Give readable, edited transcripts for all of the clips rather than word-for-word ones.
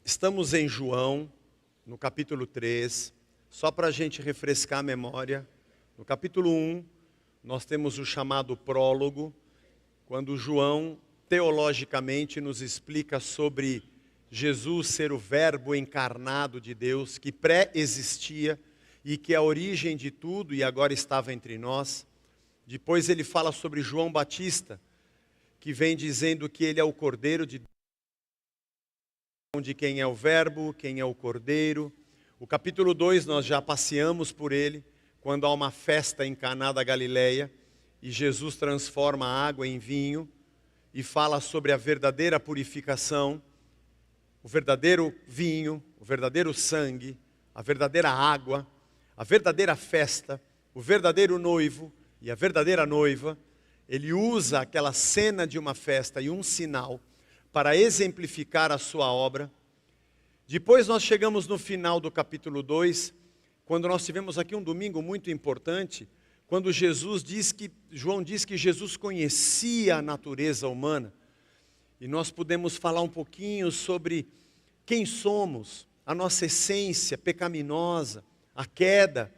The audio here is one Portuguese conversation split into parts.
Estamos em João, no capítulo 3, só para a gente refrescar a memória. No capítulo 1, nós temos o chamado prólogo, quando João, teologicamente, nos explica sobre Jesus ser o verbo encarnado de Deus, que pré-existia e que é a origem de tudo e agora estava entre nós. Depois ele fala sobre João Batista, que vem dizendo que ele é o Cordeiro de Deus, de quem é o verbo, quem é o Cordeiro. O capítulo 2 nós já passeamos por ele, quando há uma festa em Caná da Galileia, e Jesus transforma a água em vinho, e fala sobre a verdadeira purificação, o verdadeiro vinho, o verdadeiro sangue, a verdadeira água, a verdadeira festa, o verdadeiro noivo e a verdadeira noiva. Ele usa aquela cena de uma festa e um sinal para exemplificar a sua obra. Depois nós chegamos no final do capítulo 2, quando nós tivemos aqui um domingo muito importante, quando João diz que Jesus conhecia a natureza humana, e nós pudemos falar um pouquinho sobre quem somos, a nossa essência pecaminosa, a queda,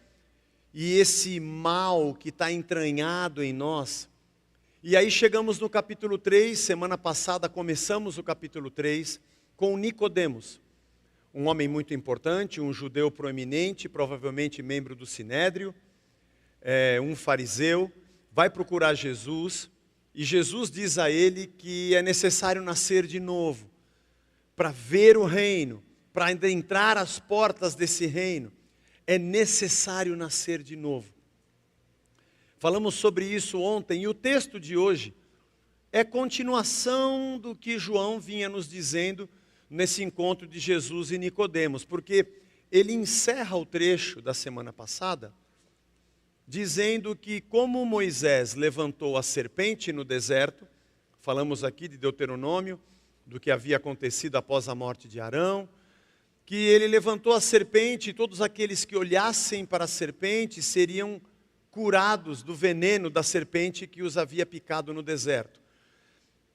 e esse mal que está entranhado em nós. E aí chegamos no capítulo 3, semana passada começamos o capítulo 3 com Nicodemos, um homem muito importante, um judeu proeminente, provavelmente membro do Sinédrio, um fariseu, vai procurar Jesus, e Jesus diz a ele que é necessário nascer de novo, para ver o reino, para entrar às portas desse reino, é necessário nascer de novo. Falamos sobre isso ontem, e o texto de hoje é continuação do que João vinha nos dizendo nesse encontro de Jesus e Nicodemos, porque ele encerra o trecho da semana passada, dizendo que como Moisés levantou a serpente no deserto, falamos aqui de Deuteronômio, do que havia acontecido após a morte de Arão, que ele levantou a serpente e todos aqueles que olhassem para a serpente seriam curados do veneno da serpente que os havia picado no deserto.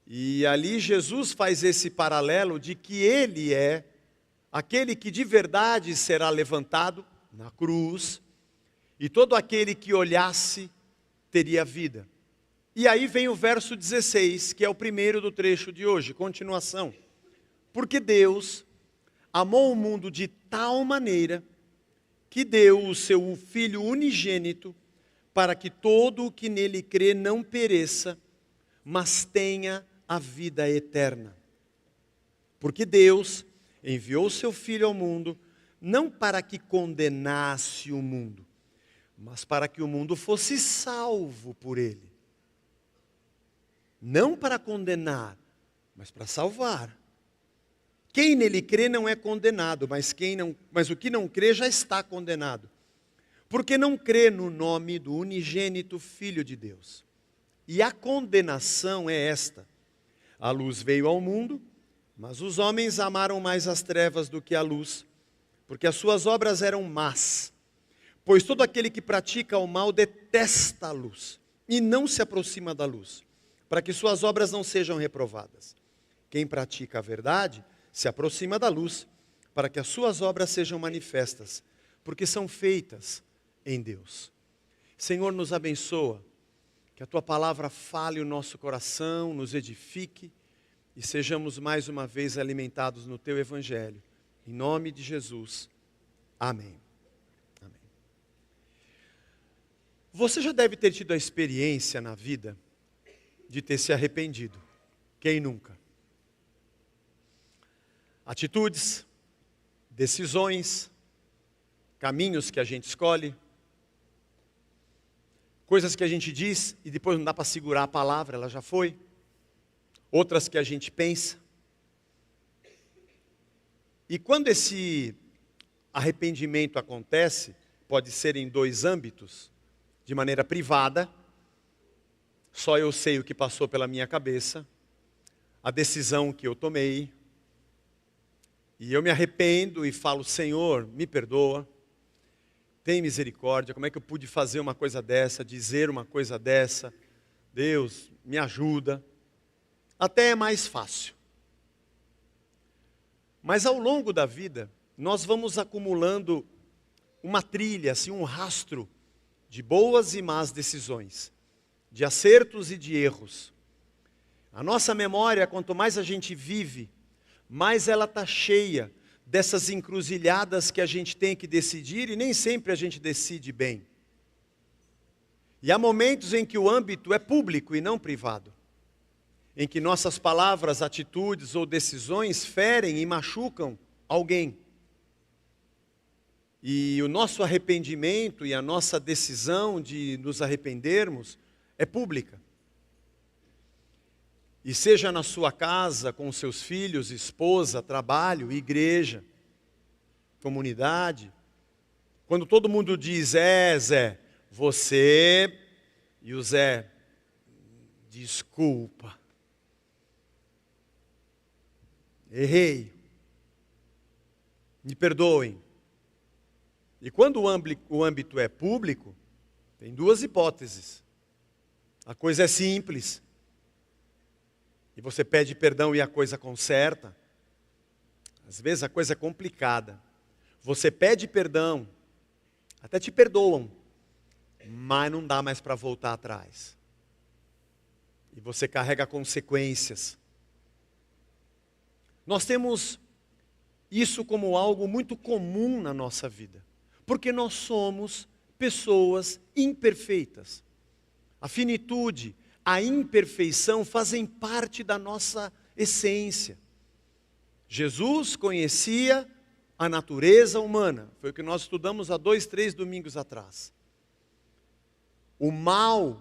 E ali Jesus faz esse paralelo de que ele é aquele que de verdade será levantado na cruz, e todo aquele que olhasse teria vida. E aí vem o verso 16, que é o primeiro do trecho de hoje, continuação. Porque Deus amou o mundo de tal maneira que deu o seu Filho unigênito, para que todo o que nele crê não pereça, mas tenha a vida eterna. Porque Deus enviou o seu Filho ao mundo, não para que condenasse o mundo, mas para que o mundo fosse salvo por ele. Não para condenar, mas para salvar. Quem nele crê não é condenado, mas o que não crê já está condenado, porque não crê no nome do unigênito Filho de Deus. E a condenação é esta: a luz veio ao mundo, mas os homens amaram mais as trevas do que a luz, porque as suas obras eram más. Pois todo aquele que pratica o mal detesta a luz, e não se aproxima da luz, para que suas obras não sejam reprovadas. Quem pratica a verdade se aproxima da luz, para que as suas obras sejam manifestas, porque são feitas em Deus. Senhor, nos abençoa, que a Tua palavra fale o nosso coração, nos edifique, e sejamos mais uma vez alimentados no Teu Evangelho. Em nome de Jesus. Amém. Amém. Você já deve ter tido a experiência na vida de ter se arrependido. Quem nunca? Atitudes, decisões, caminhos que a gente escolhe, coisas que a gente diz e depois não dá para segurar a palavra, ela já foi. Outras que a gente pensa. E quando esse arrependimento acontece, pode ser em dois âmbitos: de maneira privada, só eu sei o que passou pela minha cabeça, a decisão que eu tomei, e eu me arrependo e falo: Senhor, me perdoa, tem misericórdia, como é que eu pude fazer uma coisa dessa, dizer uma coisa dessa? Deus, me ajuda. Até é mais fácil. Mas ao longo da vida, nós vamos acumulando uma trilha, assim, um rastro de boas e más decisões, de acertos e de erros. A nossa memória, quanto mais a gente vive, mais ela está cheia dessas encruzilhadas que a gente tem que decidir e nem sempre a gente decide bem. E há momentos em que o âmbito é público e não privado, em que nossas palavras, atitudes ou decisões ferem e machucam alguém. E o nosso arrependimento e a nossa decisão de nos arrependermos é pública. E seja na sua casa, com seus filhos, esposa, trabalho, igreja, comunidade, quando todo mundo diz, Zé, você, e o Zé, desculpa, errei, me perdoem. E quando o âmbito é público, tem duas hipóteses. A coisa é simples, e você pede perdão e a coisa conserta. Às vezes a coisa é complicada. Você pede perdão, até te perdoam, mas não dá mais para voltar atrás. E você carrega consequências. Nós temos isso como algo muito comum na nossa vida, porque nós somos pessoas imperfeitas. A finitude, a imperfeição fazem parte da nossa essência. Jesus conhecia a natureza humana, foi o que nós estudamos há 2, 3 domingos atrás. O mal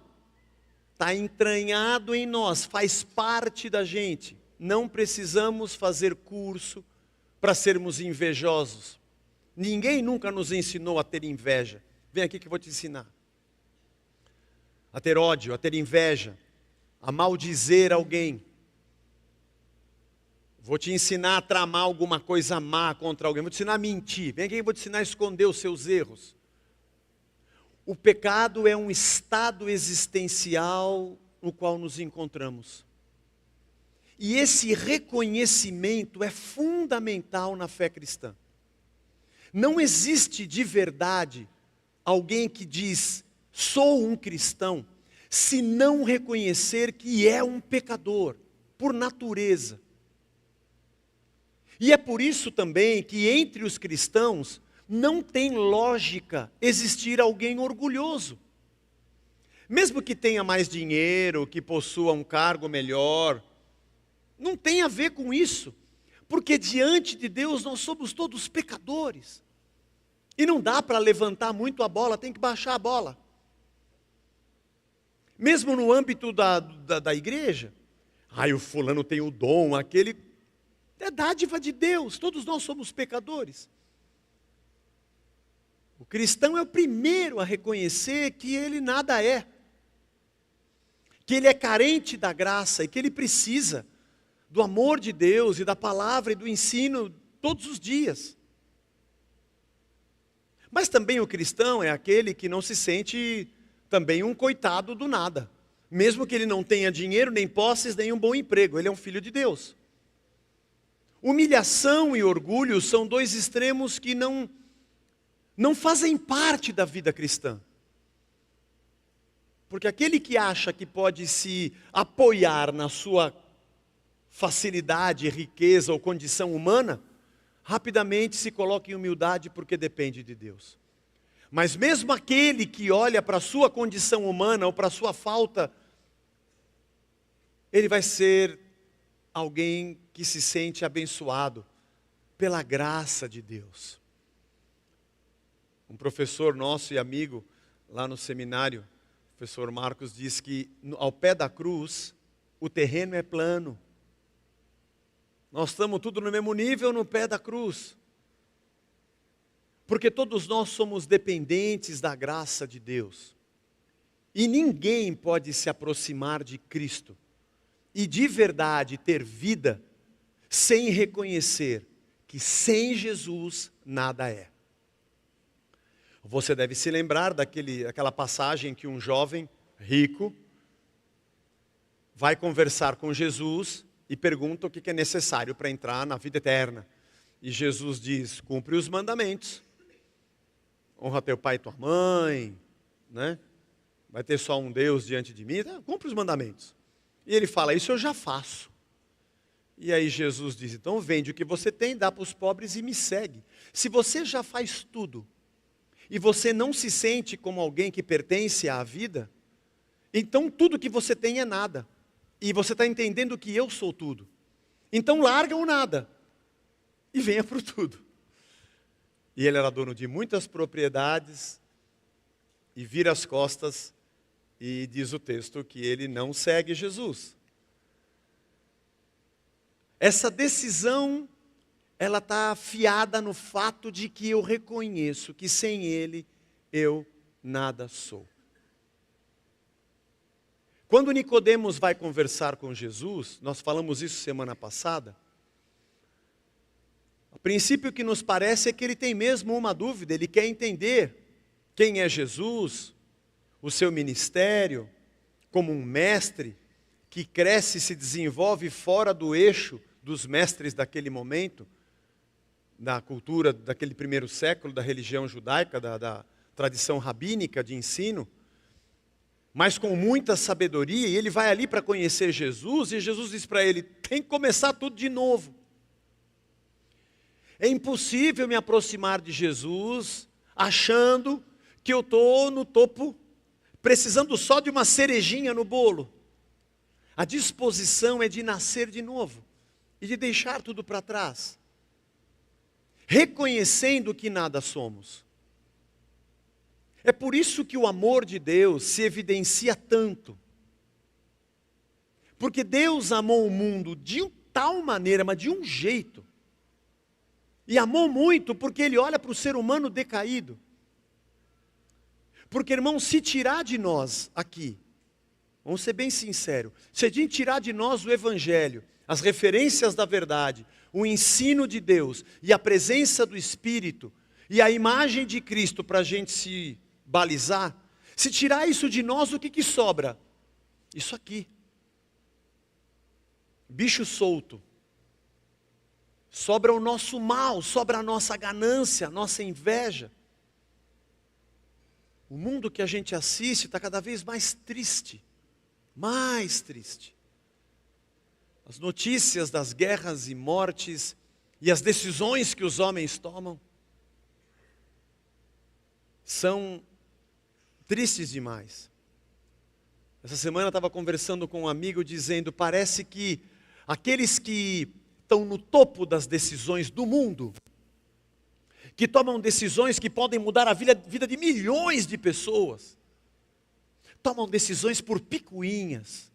está entranhado em nós, faz parte da gente. Não precisamos fazer curso para sermos invejosos. Ninguém nunca nos ensinou a ter inveja. Vem aqui que eu vou te ensinar. A ter ódio, a ter inveja, a maldizer alguém. Vou te ensinar a tramar alguma coisa má contra alguém. Vou te ensinar a mentir. Vem aqui que eu vou te ensinar a esconder os seus erros. O pecado é um estado existencial no qual nos encontramos. E esse reconhecimento é fundamental na fé cristã. Não existe de verdade alguém que diz, sou um cristão, se não reconhecer que é um pecador, por natureza. E é por isso também que entre os cristãos não tem lógica existir alguém orgulhoso. Mesmo que tenha mais dinheiro, que possua um cargo melhor, não tem a ver com isso, porque diante de Deus nós somos todos pecadores. E não dá para levantar muito a bola, tem que baixar a bola. Mesmo no âmbito da igreja, o fulano tem o dom, aquele, é dádiva de Deus, todos nós somos pecadores. O cristão é o primeiro a reconhecer que ele nada é, que ele é carente da graça e que ele precisa do amor de Deus e da palavra e do ensino todos os dias. Mas também o cristão é aquele que não se sente também um coitado do nada. Mesmo que ele não tenha dinheiro, nem posses, nem um bom emprego. Ele é um filho de Deus. Humilhação e orgulho são dois extremos que não fazem parte da vida cristã. Porque aquele que acha que pode se apoiar na sua facilidade, riqueza ou condição humana, rapidamente se coloca em humildade porque depende de Deus. Mas mesmo aquele que olha para a sua condição humana ou para a sua falta, ele vai ser alguém que se sente abençoado pela graça de Deus. Um professor nosso e amigo lá no seminário, o professor Marcos, diz que ao pé da cruz o terreno é plano. Nós estamos tudo no mesmo nível no pé da cruz. Porque todos nós somos dependentes da graça de Deus. E ninguém pode se aproximar de Cristo e de verdade ter vida sem reconhecer que sem Jesus nada é. Você deve se lembrar daquela passagem que um jovem rico vai conversar com Jesus e pergunta o que é necessário para entrar na vida eterna. E Jesus diz, cumpre os mandamentos. Honra teu pai e tua mãe, né? Vai ter só um Deus diante de mim, cumpre os mandamentos. E ele fala, isso eu já faço. E aí Jesus diz, então vende o que você tem, dá para os pobres e me segue. Se você já faz tudo, e você não se sente como alguém que pertence à vida, então tudo que você tem é nada. E você está entendendo que eu sou tudo. Então larga o nada e venha para o tudo. E ele era dono de muitas propriedades e vira as costas e diz o texto que ele não segue Jesus. Essa decisão, ela está afiada no fato de que eu reconheço que sem Ele eu nada sou. Quando Nicodemos vai conversar com Jesus, nós falamos isso semana passada, o princípio que nos parece é que ele tem mesmo uma dúvida, ele quer entender quem é Jesus, o seu ministério, como um mestre que cresce e se desenvolve fora do eixo dos mestres daquele momento, da cultura daquele primeiro século, da religião judaica, da tradição rabínica de ensino, mas com muita sabedoria, e ele vai ali para conhecer Jesus, e Jesus diz para ele, tem que começar tudo de novo. É impossível me aproximar de Jesus, achando que eu estou no topo, precisando só de uma cerejinha no bolo. A disposição é de nascer de novo, e de deixar tudo para trás. Reconhecendo que nada somos. É por isso que o amor de Deus se evidencia tanto. Porque Deus amou o mundo de tal maneira, mas de um jeito. E amou muito porque Ele olha para o ser humano decaído. Porque, irmão, se tirar de nós aqui, vamos ser bem sinceros, se a gente tirar de nós o Evangelho, as referências da verdade, o ensino de Deus e a presença do Espírito e a imagem de Cristo para a gente se balizar, se tirar isso de nós, o que sobra? Isso aqui. Bicho solto. Sobra o nosso mal, sobra a nossa ganância, a nossa inveja. O mundo que a gente assiste está cada vez mais triste. Mais triste. As notícias das guerras e mortes e as decisões que os homens tomam são tristes demais. Essa semana eu estava conversando com um amigo dizendo, parece que aqueles que estão no topo das decisões do mundo, que tomam decisões que podem mudar a vida de milhões de pessoas, tomam decisões por picuinhas.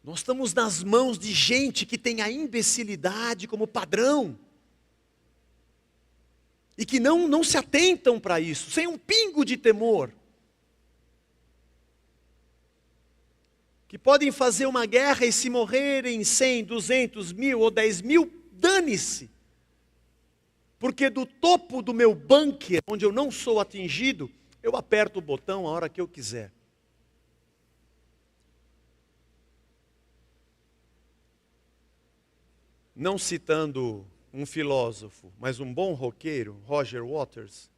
Nós estamos nas mãos de gente que tem a imbecilidade como padrão. E que não se atentam para isso, sem um pingo de temor. Que podem fazer uma guerra e se morrerem 100, 200 mil ou 10 mil, dane-se. Porque do topo do meu bunker, onde eu não sou atingido, eu aperto o botão a hora que eu quiser. Não citando um filósofo, mas um bom roqueiro, Roger Waters.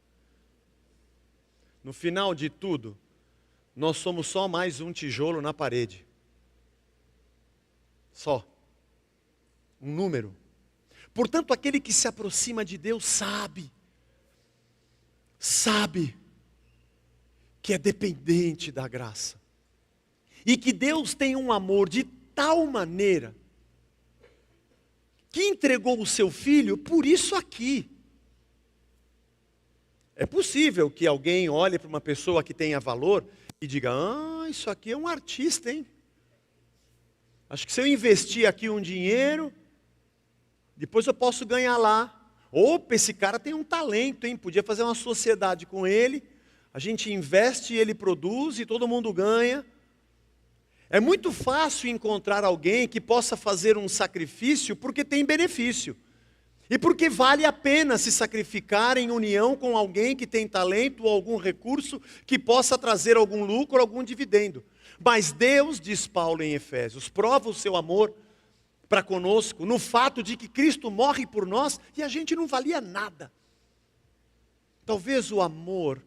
No final de tudo, nós somos só mais um tijolo na parede. Só. Um número. Portanto, aquele que se aproxima de Deus sabe que é dependente da graça. E que Deus tem um amor de tal maneira que entregou o seu filho por isso aqui. É possível que alguém olhe para uma pessoa que tenha valor e diga, isso aqui é um artista, hein? Acho que se eu investir aqui um dinheiro, depois eu posso ganhar lá. Opa, esse cara tem um talento, hein? Podia fazer uma sociedade com ele, a gente investe e ele produz e todo mundo ganha. É muito fácil encontrar alguém que possa fazer um sacrifício porque tem benefício. E porque vale a pena se sacrificar em união com alguém que tem talento ou algum recurso que possa trazer algum lucro, algum dividendo. Mas Deus, diz Paulo em Efésios, prova o seu amor para conosco, no fato de que Cristo morre por nós e a gente não valia nada. Talvez o amor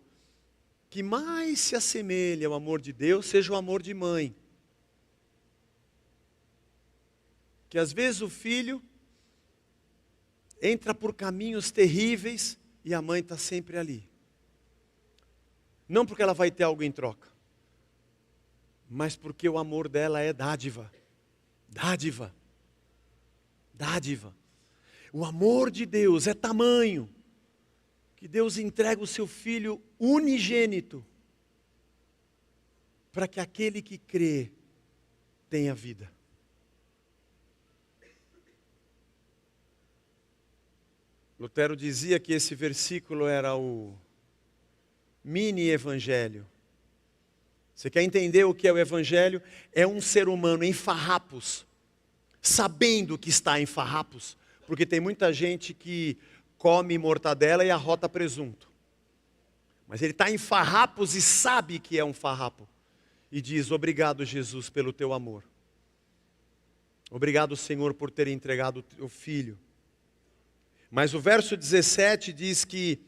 que mais se assemelha ao amor de Deus seja o amor de mãe. Que às vezes o filho entra por caminhos terríveis e a mãe está sempre ali. Não porque ela vai ter algo em troca, mas porque o amor dela é dádiva. Dádiva. Dádiva. O amor de Deus é tamanho que Deus entrega o seu Filho unigênito para que aquele que crê tenha vida. Lutero dizia que esse versículo era o mini evangelho. Você quer entender o que é o evangelho? É um ser humano em farrapos, sabendo que está em farrapos, porque tem muita gente que come mortadela e arrota presunto. Mas ele está em farrapos e sabe que é um farrapo. E diz: obrigado, Jesus, pelo teu amor. Obrigado, Senhor, por ter entregado o teu Filho. Mas o verso 17 diz que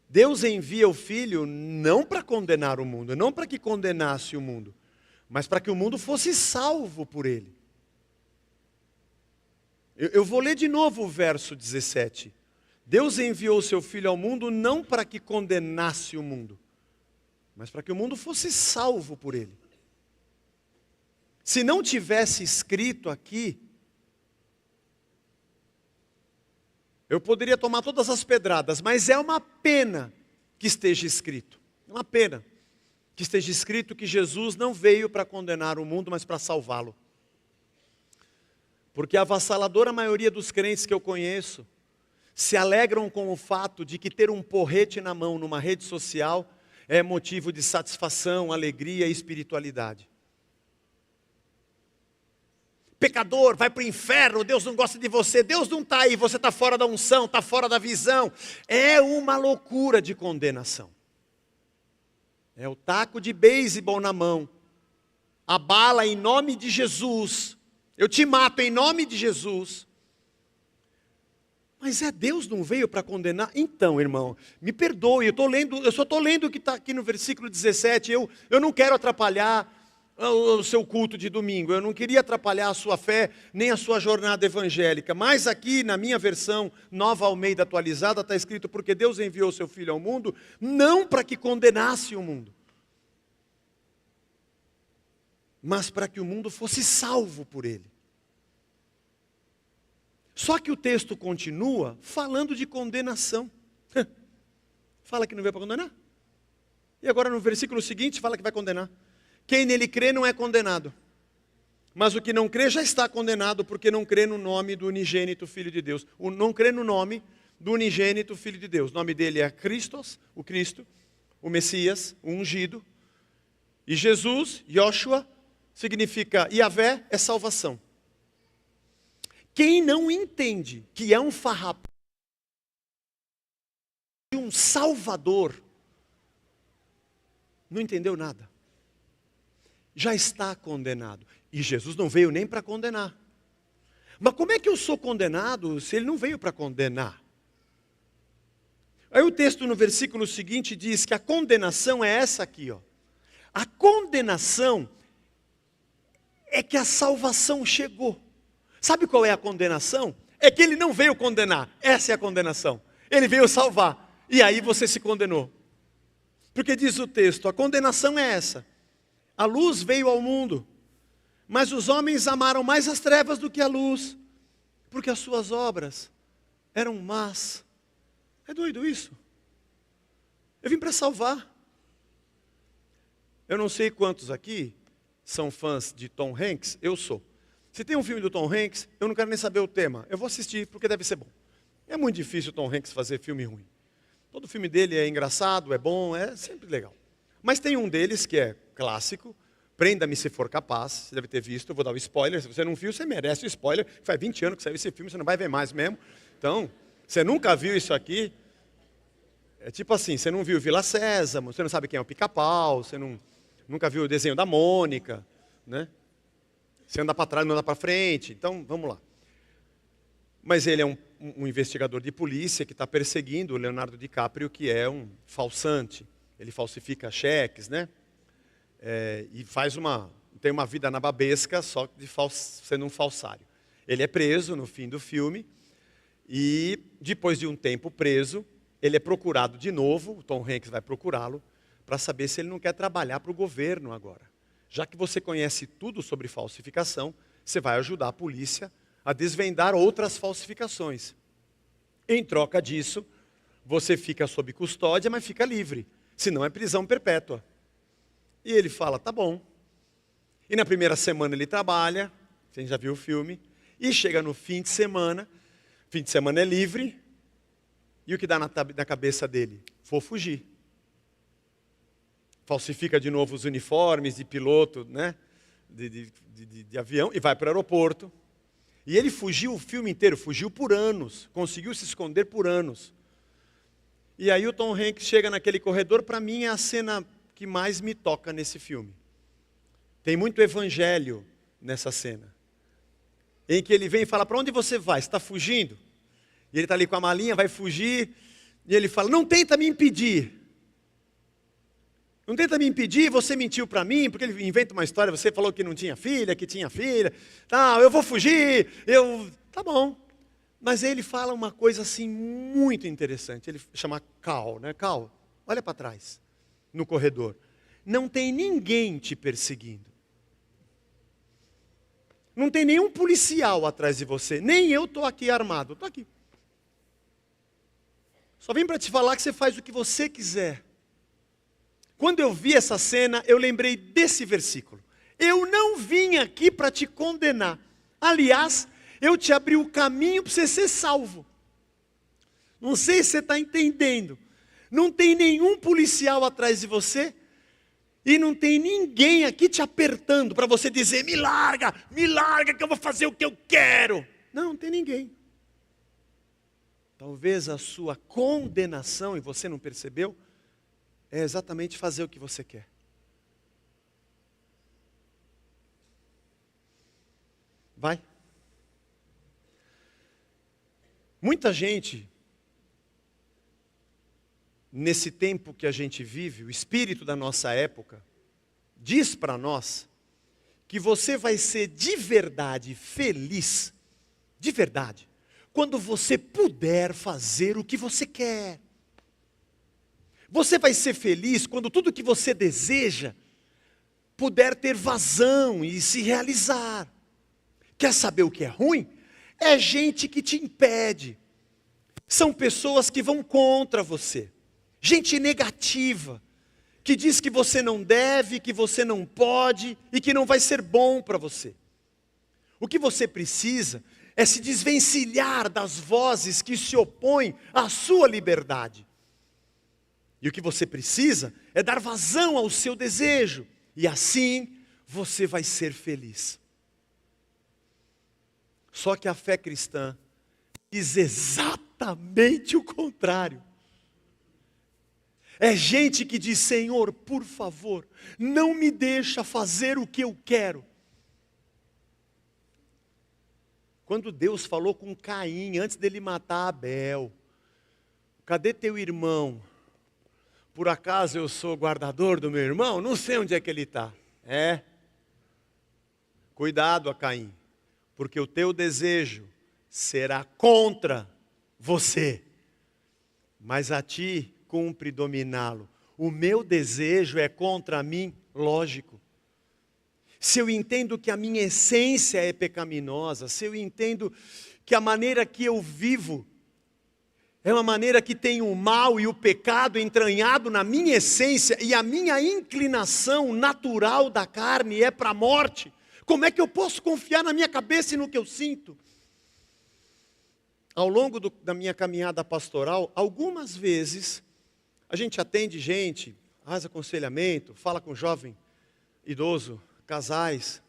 Deus envia o Filho não para condenar o mundo, não para que condenasse o mundo, mas para que o mundo fosse salvo por ele. Eu vou ler de novo o verso 17. Deus enviou o seu Filho ao mundo não para que condenasse o mundo, mas para que o mundo fosse salvo por ele. Se não tivesse escrito aqui, eu poderia tomar todas as pedradas, mas é uma pena que esteja escrito. É uma pena que esteja escrito que Jesus não veio para condenar o mundo, mas para salvá-lo. Porque a avassaladora maioria dos crentes que eu conheço se alegram com o fato de que ter um porrete na mão numa rede social é motivo de satisfação, alegria e espiritualidade. Pecador, vai para o inferno, Deus não gosta de você, Deus não está aí, você está fora da unção, está fora da visão. É uma loucura de condenação. É o taco de beisebol na mão, a bala em nome de Jesus, eu te mato em nome de Jesus. Mas Deus não veio para condenar? Então, irmão, me perdoe, eu só estou lendo o que está aqui no versículo 17, eu não quero atrapalhar o seu culto de domingo, eu não queria atrapalhar a sua fé, nem a sua jornada evangélica, mas aqui na minha versão, Nova Almeida atualizada, está escrito: porque Deus enviou o seu Filho ao mundo, não para que condenasse o mundo, mas para que o mundo fosse salvo por ele. Só que o texto continua falando de condenação. Fala que não veio para condenar. E agora no versículo seguinte fala que vai condenar. Quem nele crê não é condenado. Mas o que não crê já está condenado, porque não crê no nome do unigênito Filho de Deus. Não crê no nome do unigênito Filho de Deus. O nome dele é Christos, o Cristo, o Messias, o ungido. E Jesus, Yoshua, significa Yahvé, é salvação. Quem não entende que é um farrapo de um Salvador, não entendeu nada. Já está condenado. E Jesus não veio nem para condenar. Mas como é que eu sou condenado se ele não veio para condenar? Aí o texto no versículo seguinte diz que a condenação é essa aqui, ó. A condenação é que a salvação chegou. Sabe qual é a condenação? É que ele não veio condenar. Essa é a condenação. Ele veio salvar. E aí você se condenou. Porque diz o texto, a condenação é essa: a luz veio ao mundo, mas os homens amaram mais as trevas do que a luz, porque as suas obras eram más. É doido isso? Eu vim para salvar. Eu não sei quantos aqui são fãs de Tom Hanks, eu sou. Se tem um filme do Tom Hanks, eu não quero nem saber o tema, eu vou assistir porque deve ser bom. É muito difícil o Tom Hanks fazer filme ruim. Todo filme dele é engraçado, é bom, é sempre legal. Mas tem um deles que é clássico, Prenda-me se for capaz, você deve ter visto, eu vou dar o spoiler, se você não viu, você merece o spoiler, faz 20 anos que saiu esse filme, você não vai ver mais mesmo. Então, você nunca viu isso aqui, é tipo assim, você não viu Vila Sésamo, você não sabe quem é o Pica-Pau, você nunca viu o desenho da Mônica, né? Você anda para trás, não anda para frente. Então, vamos lá. Mas ele é um investigador de polícia que está perseguindo o Leonardo DiCaprio, que é um falsante. Ele falsifica cheques, né? E tem uma vida nababesca só de sendo um falsário. Ele é preso no fim do filme e depois de um tempo preso, ele é procurado de novo, o Tom Hanks vai procurá-lo, para saber se ele não quer trabalhar para o governo agora. Já que você conhece tudo sobre falsificação, você vai ajudar a polícia a desvendar outras falsificações. Em troca disso, você fica sob custódia, mas fica livre. Senão é prisão perpétua. E ele fala, tá bom. E na primeira semana ele trabalha, você já viu o filme, e chega no fim de semana é livre, e o que dá na cabeça dele? Vou fugir. Falsifica de novo os uniformes de piloto, né? de avião, e vai para o aeroporto. E ele fugiu o filme inteiro, fugiu por anos, conseguiu se esconder por anos. E aí o Tom Hanks chega naquele corredor, para mim é a cena que mais me toca nesse filme. Tem muito evangelho nessa cena. Em que ele vem e fala, para onde você vai? Você está fugindo? E ele está ali com a malinha, vai fugir, e ele fala, não tenta me impedir. Não tenta me impedir, você mentiu para mim, porque ele inventa uma história, você falou que não tinha filha, que tinha filha. Tá, eu vou fugir, tá bom. Mas aí ele fala uma coisa assim muito interessante, ele chama Cal, né? Cal, olha para trás, no corredor. Não tem ninguém te perseguindo. Não tem nenhum policial atrás de você, nem eu estou aqui armado, estou aqui. Só vim para te falar que você faz o que você quiser. Quando eu vi essa cena, eu lembrei desse versículo. Eu não vim aqui para te condenar. Aliás, eu te abri o caminho para você ser salvo. Não sei se você está entendendo. Não tem nenhum policial atrás de você. E não tem ninguém aqui te apertando para você dizer, me larga que eu vou fazer o que eu quero. Não tem ninguém. Talvez a sua condenação, e você não percebeu, é exatamente fazer o que você quer. Vai. Muita gente, nesse tempo que a gente vive, o espírito da nossa época, diz para nós, que você vai ser de verdade feliz, de verdade, quando você puder fazer o que você quer. Você vai ser feliz quando tudo que você deseja puder ter vazão e se realizar. Quer saber o que é ruim? É gente que te impede. São pessoas que vão contra você. Gente negativa, que diz que você não deve, que você não pode e que não vai ser bom para você. O que você precisa é se desvencilhar das vozes que se opõem à sua liberdade. E o que você precisa é dar vazão ao seu desejo. E assim você vai ser feliz. Só que a fé cristã diz exatamente o contrário. É gente que diz, Senhor, por favor, não me deixa fazer o que eu quero. Quando Deus falou com Caim, antes dele matar Abel, cadê teu irmão? Por acaso eu sou guardador do meu irmão? Não sei onde é que ele está. Cuidado, a Caim, porque o teu desejo será contra você, mas a ti cumpre dominá-lo. O meu desejo é contra mim, lógico. Se eu entendo que a minha essência é pecaminosa, se eu entendo que a maneira que eu vivo é uma maneira que tem o mal e o pecado entranhado na minha essência, e a minha inclinação natural da carne é para a morte, como é que eu posso confiar na minha cabeça e no que eu sinto? Ao longo da minha caminhada pastoral, algumas vezes, a gente atende gente, faz aconselhamento, fala com jovem, idoso, casais.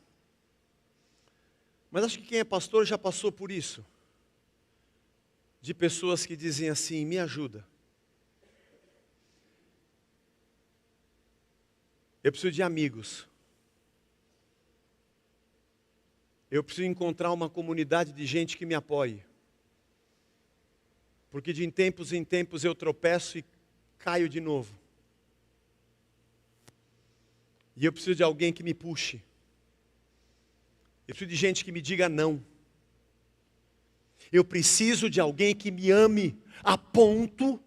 Mas acho que quem é pastor já passou por isso. De pessoas que dizem assim, me ajuda. Eu preciso de amigos. Eu preciso encontrar uma comunidade de gente que me apoie. Porque de tempos em tempos eu tropeço e caio de novo. E eu preciso de alguém que me puxe. Eu preciso de gente que me diga não. Eu preciso de alguém que me ame a ponto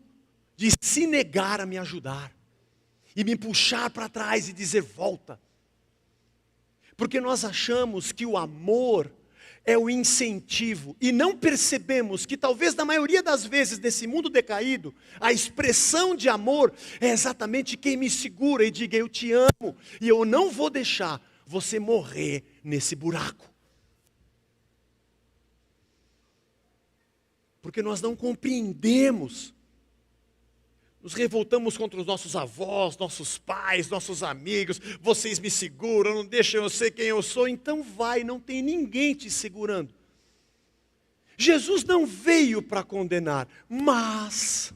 de se negar a me ajudar. E me puxar para trás e dizer volta. Porque nós achamos que o amor é o incentivo. E não percebemos que talvez na maioria das vezes nesse mundo decaído, a expressão de amor é exatamente quem me segura e diga eu te amo. E eu não vou deixar você morrer nesse buraco. Porque nós não compreendemos. Nos revoltamos contra os nossos avós, nossos pais, nossos amigos. Vocês me seguram, não deixam eu ser quem eu sou. Então vai, não tem ninguém te segurando. Jesus não veio para condenar, mas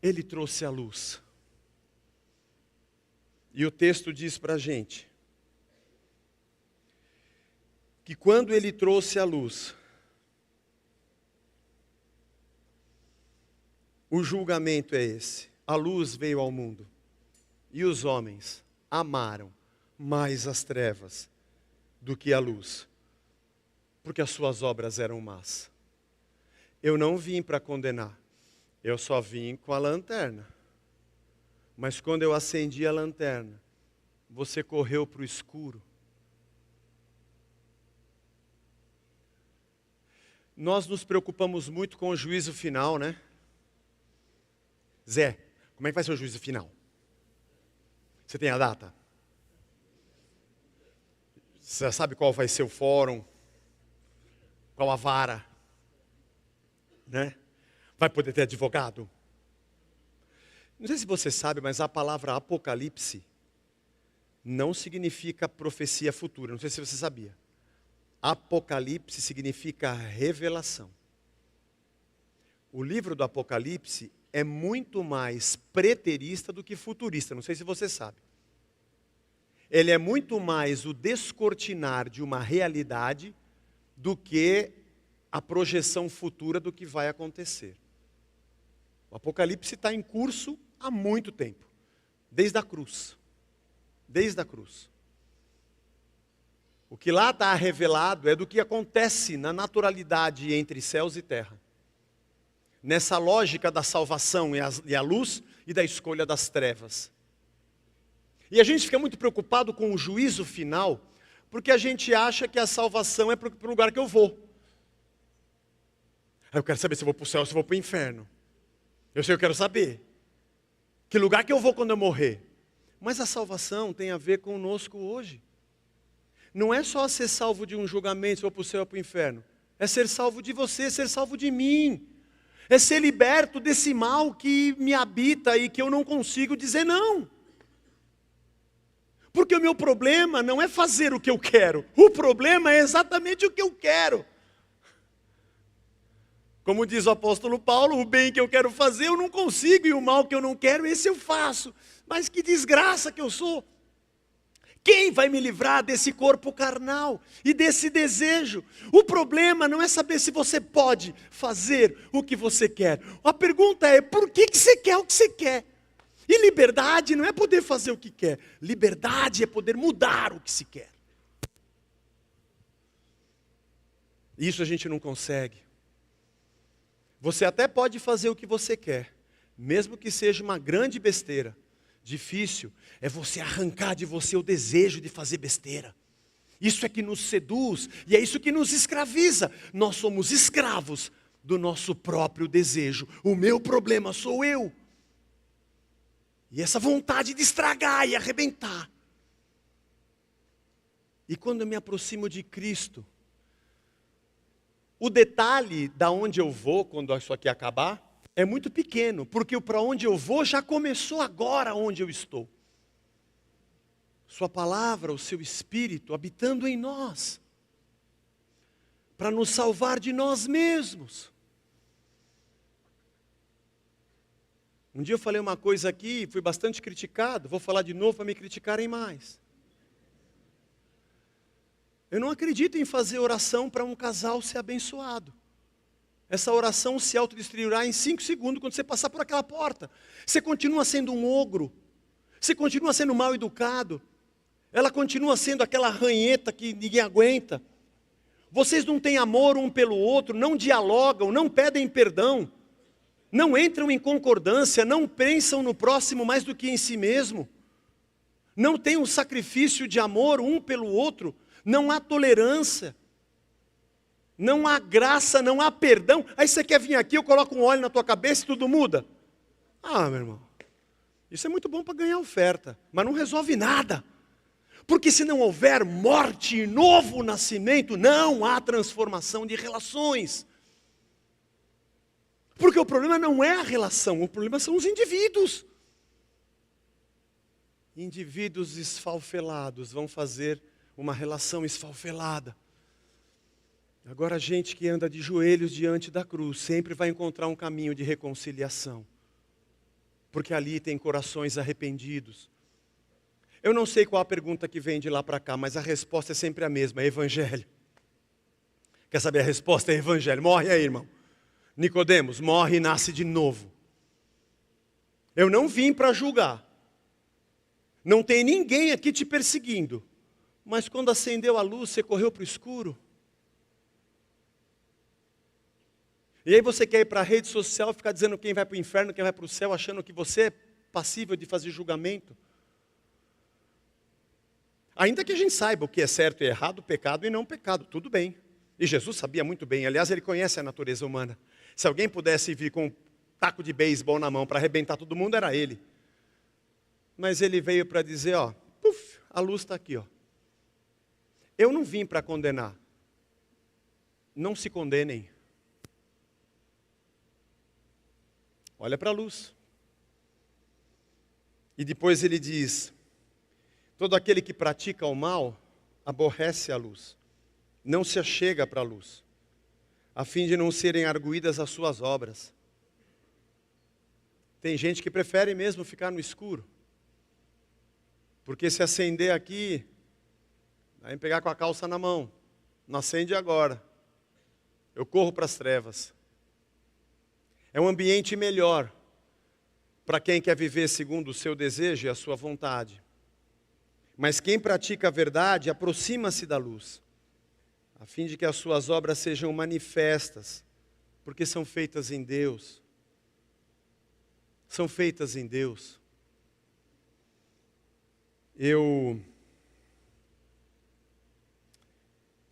Ele trouxe a luz. E o texto diz para a gente que quando Ele trouxe a luz, o julgamento é esse. A luz veio ao mundo. E os homens amaram mais as trevas do que a luz. Porque as suas obras eram más. Eu não vim para condenar. Eu só vim com a lanterna. Mas quando eu acendi a lanterna, você correu para o escuro. Nós nos preocupamos muito com o juízo final, né? Zé, como é que vai ser o juízo final? Você tem a data? Você sabe qual vai ser o fórum? Qual a vara? Né? Vai poder ter advogado? Não sei se você sabe, mas a palavra apocalipse não significa profecia futura. Não sei se você sabia. Apocalipse significa revelação. O livro do Apocalipse é muito mais preterista do que futurista, não sei se você sabe. Ele é muito mais o descortinar de uma realidade do que a projeção futura do que vai acontecer. O Apocalipse está em curso há muito tempo, desde a cruz. Desde a cruz. O que lá está revelado é do que acontece na naturalidade entre céus e terra. Nessa lógica da salvação e a luz e da escolha das trevas. E a gente fica muito preocupado com o juízo final, porque a gente acha que a salvação é para o lugar que eu vou. Eu quero saber se eu vou para o céu ou se eu vou para o inferno. Eu quero saber. Que lugar que eu vou quando eu morrer? Mas a salvação tem a ver conosco hoje. Não é só ser salvo de um julgamento, se eu vou para o céu ou para o inferno. É ser salvo de você, ser salvo de mim. É ser liberto desse mal que me habita e que eu não consigo dizer não. Porque o meu problema não é fazer o que eu quero. O problema é exatamente o que eu quero. Como diz o apóstolo Paulo, o bem que eu quero fazer eu não consigo e o mal que eu não quero, esse eu faço. Mas que desgraça que eu sou. Quem vai me livrar desse corpo carnal e desse desejo? O problema não é saber se você pode fazer o que você quer. A pergunta é, por que você quer o que você quer? E liberdade não é poder fazer o que quer. Liberdade é poder mudar o que se quer. Isso a gente não consegue. Você até pode fazer o que você quer, mesmo que seja uma grande besteira. Difícil é você arrancar de você o desejo de fazer besteira. Isso é que nos seduz e é isso que nos escraviza. Nós somos escravos do nosso próprio desejo. O meu problema sou eu. E essa vontade de estragar e arrebentar. E quando eu me aproximo de Cristo, o detalhe da onde eu vou quando isso aqui acabar é muito pequeno, porque para onde eu vou já começou agora onde eu estou. Sua palavra, o seu Espírito habitando em nós, para nos salvar de nós mesmos. Um dia eu falei uma coisa aqui, fui bastante criticado, vou falar de novo para me criticarem mais. Eu não acredito em fazer oração para um casal ser abençoado. Essa oração se autodestruirá em 5 segundos quando você passar por aquela porta. Você continua sendo um ogro. Você continua sendo mal educado. Ela continua sendo aquela ranheta que ninguém aguenta. Vocês não têm amor um pelo outro, não dialogam, não pedem perdão. Não entram em concordância, não pensam no próximo mais do que em si mesmo. Não tem um sacrifício de amor um pelo outro. Não há tolerância. Não há graça, não há perdão. Aí você quer vir aqui, eu coloco um óleo na tua cabeça e tudo muda. Ah, meu irmão, isso é muito bom para ganhar oferta, mas não resolve nada. Porque se não houver morte e novo nascimento, não há transformação de relações. Porque o problema não é a relação, o problema são os indivíduos. Indivíduos esfalfelados vão fazer uma relação esfalfelada. Agora a gente que anda de joelhos diante da cruz sempre vai encontrar um caminho de reconciliação. Porque ali tem corações arrependidos. Eu não sei qual a pergunta que vem de lá para cá, mas a resposta é sempre a mesma, é evangelho. Quer saber a resposta? É evangelho. Morre aí, irmão. Nicodemos, morre e nasce de novo. Eu não vim para julgar. Não tem ninguém aqui te perseguindo. Mas quando acendeu a luz, você correu para o escuro. E aí você quer ir para a rede social e ficar dizendo quem vai para o inferno, quem vai para o céu, achando que você é passível de fazer julgamento. Ainda que a gente saiba o que é certo e errado, pecado e não pecado, tudo bem. E Jesus sabia muito bem, aliás, ele conhece a natureza humana. Se alguém pudesse vir com um taco de beisebol na mão para arrebentar todo mundo, era ele. Mas ele veio para dizer, ó, puf, a luz está aqui, ó. Eu não vim para condenar. Não se condenem. Olha para a luz. E depois ele diz, todo aquele que pratica o mal, aborrece a luz. Não se achega para a luz, a fim de não serem arguídas as suas obras. Tem gente que prefere mesmo ficar no escuro. Porque se acender aqui, vai pegar com a calça na mão. Não acende agora. Eu corro para as trevas. É um ambiente melhor para quem quer viver segundo o seu desejo e a sua vontade. Mas quem pratica a verdade aproxima-se da luz, a fim de que as suas obras sejam manifestas, porque são feitas em Deus. São feitas em Deus. Eu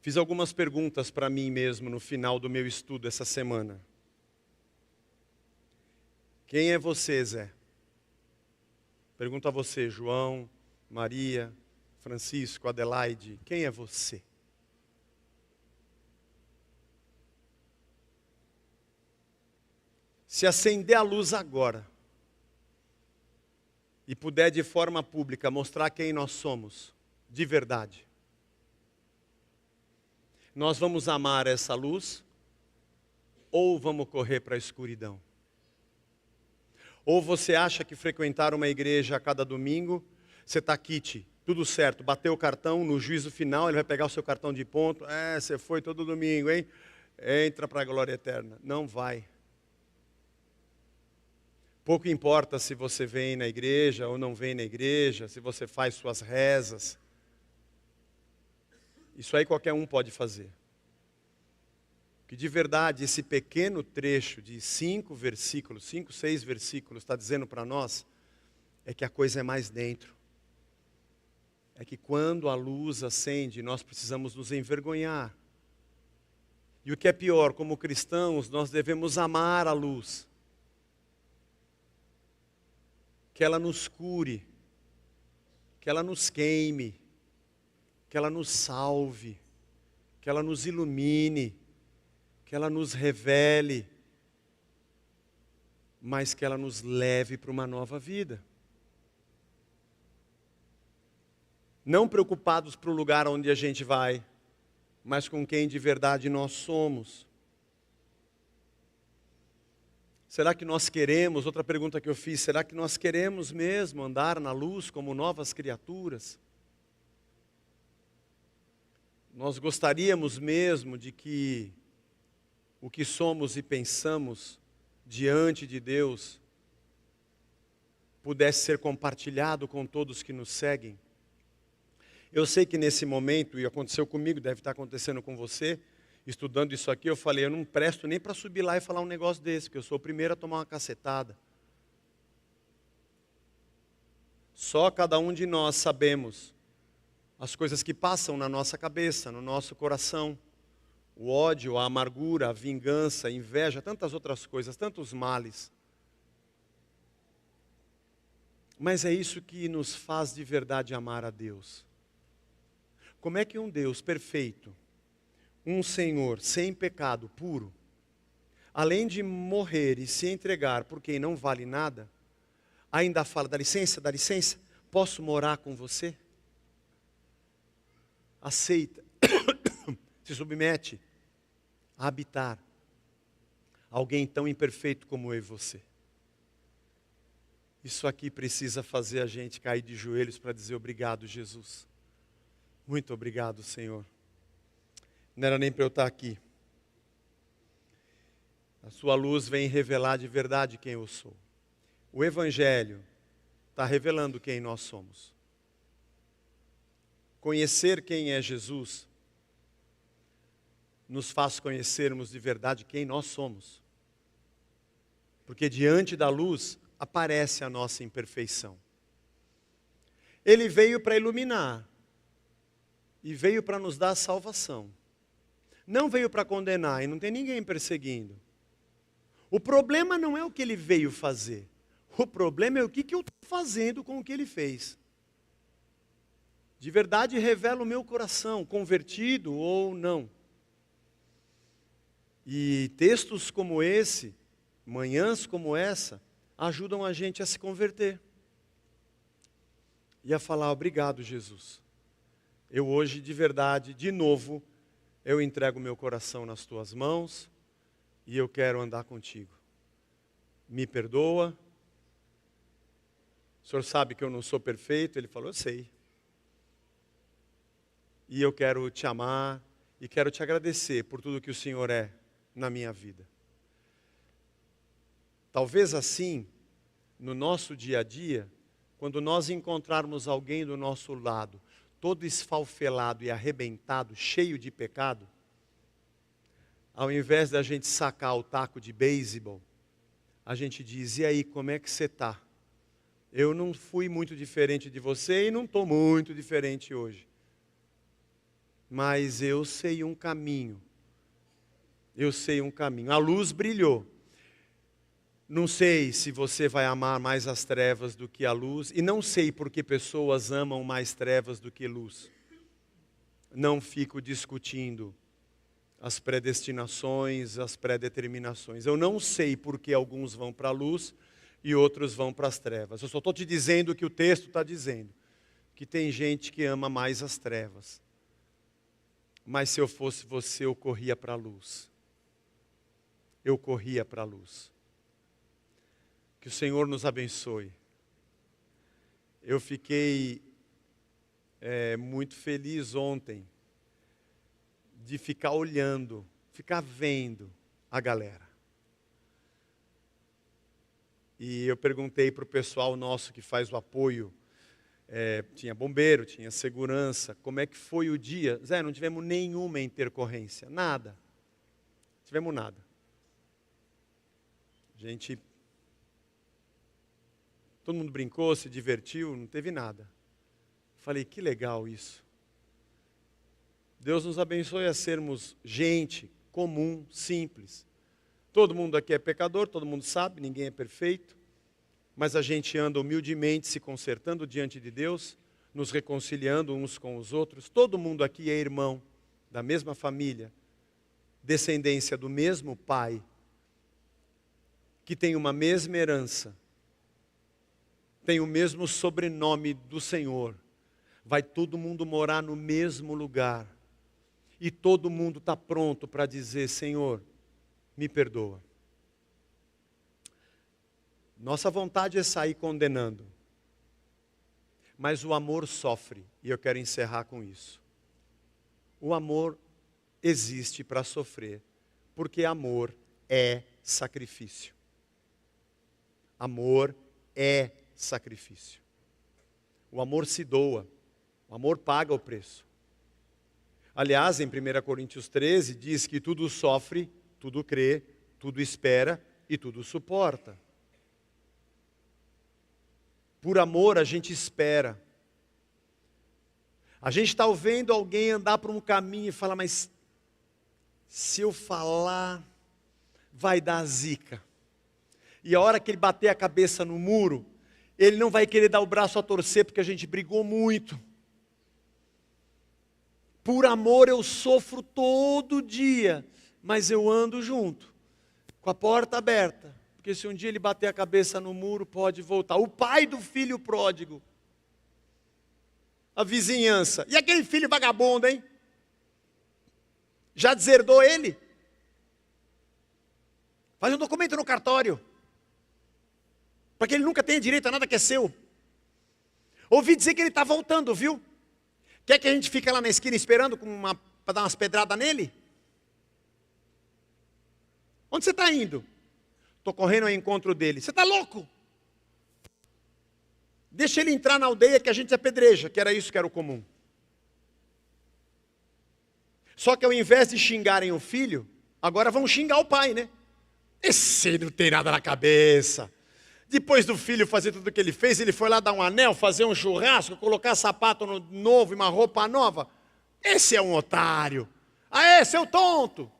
fiz algumas perguntas para mim mesmo no final do meu estudo essa semana. Quem é você, Zé? Pergunto a você, João, Maria, Francisco, Adelaide, quem é você? Se acender a luz agora e puder de forma pública mostrar quem nós somos, de verdade, nós vamos amar essa luz ou vamos correr para a escuridão? Ou você acha que frequentar uma igreja a cada domingo, você está quite, tudo certo, bateu o cartão, no juízo final ele vai pegar o seu cartão de ponto, você foi todo domingo, hein? Entra para a glória eterna. Não vai. Pouco importa se você vem na igreja ou não vem na igreja, se você faz suas rezas. Isso aí qualquer um pode fazer. Que de verdade esse pequeno trecho de 5, 6 versículos está dizendo para nós, é que a coisa é mais dentro. É que quando a luz acende, nós precisamos nos envergonhar. E o que é pior, como cristãos, nós devemos amar a luz. Que ela nos cure, que ela nos queime, que ela nos salve, que ela nos ilumine, que ela nos revele, mas que ela nos leve para uma nova vida. Não preocupados para o lugar onde a gente vai, mas com quem de verdade nós somos. Será que nós queremos, outra pergunta que eu fiz, será que nós queremos mesmo andar na luz como novas criaturas? Nós gostaríamos mesmo de que o que somos e pensamos diante de Deus pudesse ser compartilhado com todos que nos seguem. Eu sei que nesse momento, e aconteceu comigo, deve estar acontecendo com você, estudando isso aqui, eu falei, eu não presto nem para subir lá e falar um negócio desse, porque eu sou o primeiro a tomar uma cacetada. Só cada um de nós sabemos as coisas que passam na nossa cabeça, no nosso coração. O ódio, a amargura, a vingança, a inveja, tantas outras coisas, tantos males. Mas é isso que nos faz de verdade amar a Deus. Como é que um Deus perfeito, um Senhor sem pecado, puro, além de morrer e se entregar por quem não vale nada, ainda fala, dá licença, posso morar com você? Aceita, se submete a habitar alguém tão imperfeito como eu e você. Isso aqui precisa fazer a gente cair de joelhos para dizer obrigado, Jesus. Muito obrigado, Senhor. Não era nem para eu estar aqui. A sua luz vem revelar de verdade quem eu sou. O Evangelho está revelando quem nós somos. Conhecer quem é Jesus nos faz conhecermos de verdade quem nós somos. Porque diante da luz aparece a nossa imperfeição. Ele veio para iluminar e veio para nos dar salvação. Não veio para condenar e não tem ninguém perseguindo. O problema não é o que ele veio fazer. O problema é o que eu estou fazendo com o que ele fez. De verdade revela o meu coração, convertido ou não. E textos como esse, manhãs como essa, ajudam a gente a se converter. E a falar, obrigado, Jesus. Eu hoje, de verdade, de novo, eu entrego meu coração nas tuas mãos e eu quero andar contigo. Me perdoa. O senhor sabe que eu não sou perfeito? Ele falou, eu sei. E eu quero te amar e quero te agradecer por tudo que o Senhor é na minha vida. Talvez assim, no nosso dia a dia, quando nós encontrarmos alguém do nosso lado, todo esfalfelado e arrebentado, cheio de pecado, ao invés da gente sacar o taco de beisebol, a gente diz, e aí, como é que você está? Eu não fui muito diferente de você e não estou muito diferente hoje. Mas eu sei um caminho. Eu sei um caminho. A luz brilhou. Não sei se você vai amar mais as trevas do que a luz. E não sei por que pessoas amam mais trevas do que luz. Não fico discutindo as predestinações, as predeterminações. Eu não sei por que alguns vão para a luz e outros vão para as trevas. Eu só estou te dizendo o que o texto está dizendo. Que tem gente que ama mais as trevas. Mas se eu fosse você, eu corria para a luz. Eu corria para a luz. Que o Senhor nos abençoe. Eu fiquei muito feliz ontem de ficar olhando, ficar vendo a galera. E eu perguntei para o pessoal nosso que faz o apoio, tinha bombeiro, tinha segurança, como é que foi o dia? Zé, não tivemos nenhuma intercorrência, nada. Não tivemos nada. Gente, todo mundo brincou, se divertiu, não teve nada. Falei, que legal isso. Deus nos abençoe a sermos gente comum, simples. Todo mundo aqui é pecador, todo mundo sabe, ninguém é perfeito. Mas a gente anda humildemente se consertando diante de Deus, nos reconciliando uns com os outros. Todo mundo aqui é irmão da mesma família, descendência do mesmo pai, que tem uma mesma herança, tem o mesmo sobrenome do Senhor. Vai todo mundo morar no mesmo lugar. E todo mundo está pronto para dizer, Senhor, me perdoa. Nossa vontade é sair condenando. Mas o amor sofre. E eu quero encerrar com isso. O amor existe para sofrer, porque amor é sacrifício. Amor é sacrifício. O amor se doa, o amor paga o preço. Aliás, em 1 Coríntios 13, diz que tudo sofre, tudo crê, tudo espera e tudo suporta. Por amor a gente espera. A gente está vendo alguém andar por um caminho e falar, mas se eu falar, vai dar zica. E a hora que ele bater a cabeça no muro, ele não vai querer dar o braço a torcer porque a gente brigou muito. Por amor eu sofro todo dia, mas eu ando junto, com a porta aberta. Porque se um dia ele bater a cabeça no muro, pode voltar. O pai do filho pródigo. A vizinhança. E aquele filho vagabundo, hein? Já deserdou ele? Faz um documento no cartório. Para que ele nunca tenha direito a nada que é seu. Ouvi dizer que ele está voltando, viu? Quer que a gente fique lá na esquina esperando para dar umas pedradas nele? Onde você está indo? Estou correndo ao encontro dele. Você está louco? Deixa ele entrar na aldeia que a gente apedreja, que era isso que era o comum. Só que ao invés de xingarem o filho, agora vão xingar o pai, né? Esse não tem nada na cabeça. Depois do filho fazer tudo o que ele fez, ele foi lá dar um anel, fazer um churrasco, colocar sapato novo e uma roupa nova. Esse é um otário. Ah, esse é o tonto.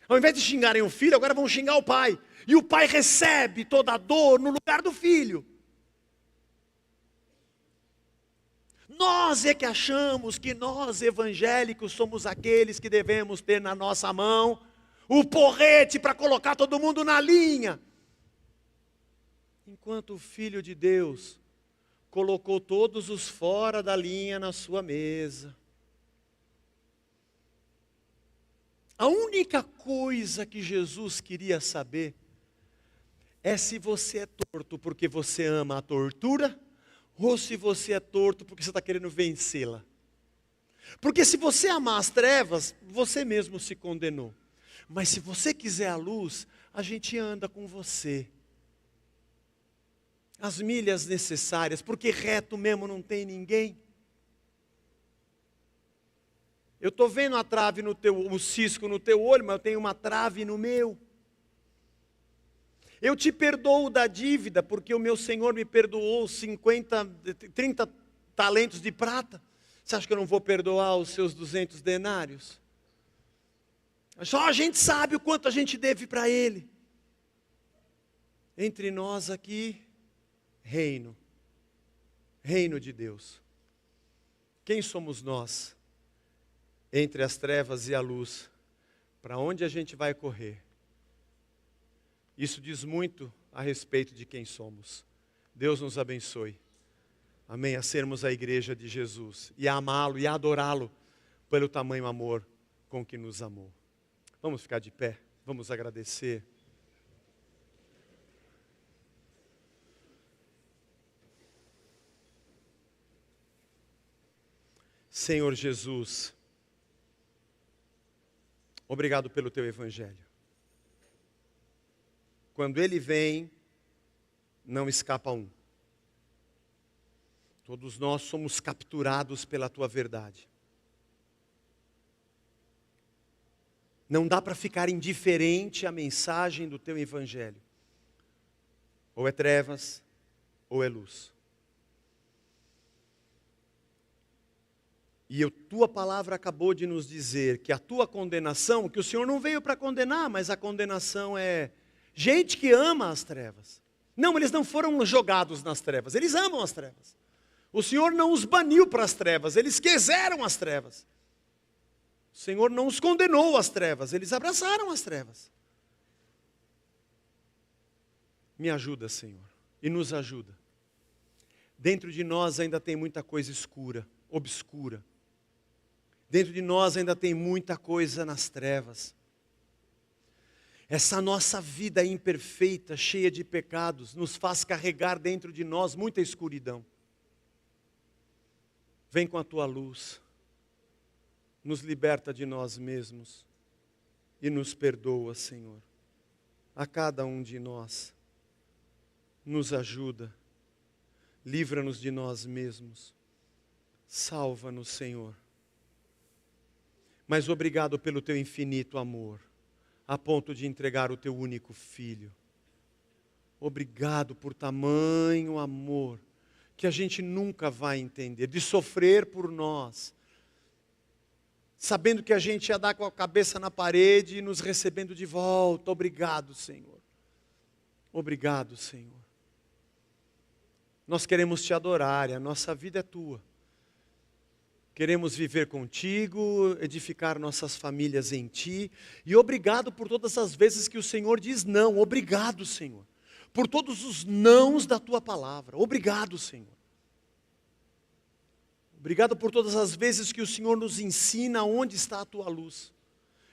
Ao invés de xingarem o filho, agora vão xingar o pai. E o pai recebe toda a dor no lugar do filho. Nós é que achamos que nós evangélicos somos aqueles que devemos ter na nossa mão o porrete para colocar todo mundo na linha. Enquanto o Filho de Deus colocou todos os fora da linha na sua mesa. A única coisa que Jesus queria saber é se você é torto porque você ama a tortura ou se você é torto porque você está querendo vencê-la. Porque se você amar as trevas, você mesmo se condenou. Mas se você quiser a luz, a gente anda com você. As milhas necessárias, porque reto mesmo não tem ninguém. Eu estou vendo a trave no teu, o cisco no teu olho, mas eu tenho uma trave no meu. Eu te perdoo da dívida, porque o meu Senhor me perdoou 30 talentos de prata. Você acha que eu não vou perdoar os seus 200 denários? Só a gente sabe o quanto a gente deve para Ele. Entre nós aqui, reino de Deus. Quem somos nós? Entre as trevas e a luz, para onde a gente vai correr? Isso diz muito a respeito de quem somos. Deus nos abençoe. Amém. A sermos a igreja de Jesus e a amá-lo e a adorá-lo pelo tamanho amor com que nos amou. Vamos ficar de pé, vamos agradecer. Senhor Jesus, obrigado pelo teu evangelho. Quando ele vem, não escapa um. Todos nós somos capturados pela tua verdade. Não dá para ficar indiferente à mensagem do teu evangelho. Ou é trevas, ou é luz. E a tua palavra acabou de nos dizer que a tua condenação, que o Senhor não veio para condenar, mas a condenação é gente que ama as trevas. Não, eles não foram jogados nas trevas, eles amam as trevas. O Senhor não os baniu para as trevas, eles quiseram as trevas. O Senhor não os condenou às trevas, eles abraçaram as trevas. Me ajuda, Senhor, e nos ajuda. Dentro de nós ainda tem muita coisa escura, obscura. Dentro de nós ainda tem muita coisa nas trevas. Essa nossa vida imperfeita, cheia de pecados, nos faz carregar dentro de nós muita escuridão. Vem com a tua luz. nos liberta de nós mesmos e nos perdoa, Senhor. A cada um de nós, nos ajuda, livra-nos de nós mesmos, salva-nos, Senhor. Mas obrigado pelo teu infinito amor, a ponto de entregar o teu único filho. Obrigado por tamanho amor, que a gente nunca vai entender, de sofrer por nós, sabendo que a gente ia dar com a cabeça na parede e nos recebendo de volta. Obrigado, Senhor. Obrigado, Senhor. Nós queremos te adorar, e a nossa vida é tua. Queremos viver contigo, edificar nossas famílias em ti. E obrigado por todas as vezes que o Senhor diz não. Obrigado, Senhor. Por todos os nãos da tua palavra. Obrigado, Senhor. Obrigado por todas as vezes que o Senhor nos ensina onde está a tua luz.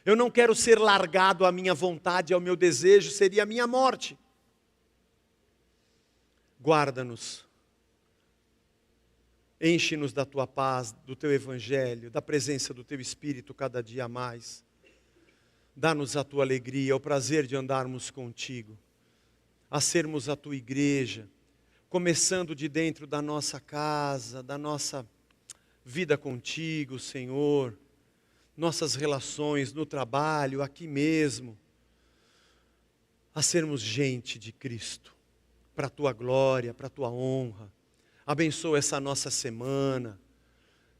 Eu não quero ser largado à minha vontade, ao meu desejo, seria a minha morte. Guarda-nos. Enche-nos da tua paz, do teu evangelho, da presença do teu Espírito cada dia mais. Dá-nos a tua alegria, o prazer de andarmos contigo, a sermos a tua igreja, começando de dentro da nossa casa, da nossa vida contigo, Senhor, nossas relações no trabalho, aqui mesmo, a sermos gente de Cristo, para a tua glória, para a tua honra. Abençoa essa nossa semana,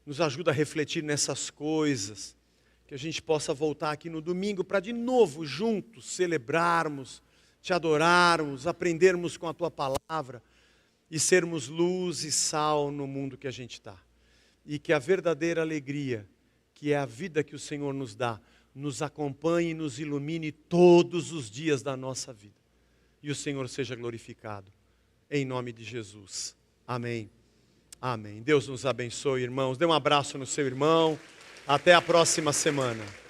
nos ajuda a refletir nessas coisas, que a gente possa voltar aqui no domingo para de novo juntos celebrarmos, te adorarmos, aprendermos com a tua palavra e sermos luz e sal no mundo que a gente está. E que a verdadeira alegria, que é a vida que o Senhor nos dá, nos acompanhe e nos ilumine todos os dias da nossa vida. E o Senhor seja glorificado, em nome de Jesus. Amém. Amém. Deus nos abençoe, irmãos. Dê um abraço no seu irmão. Até a próxima semana.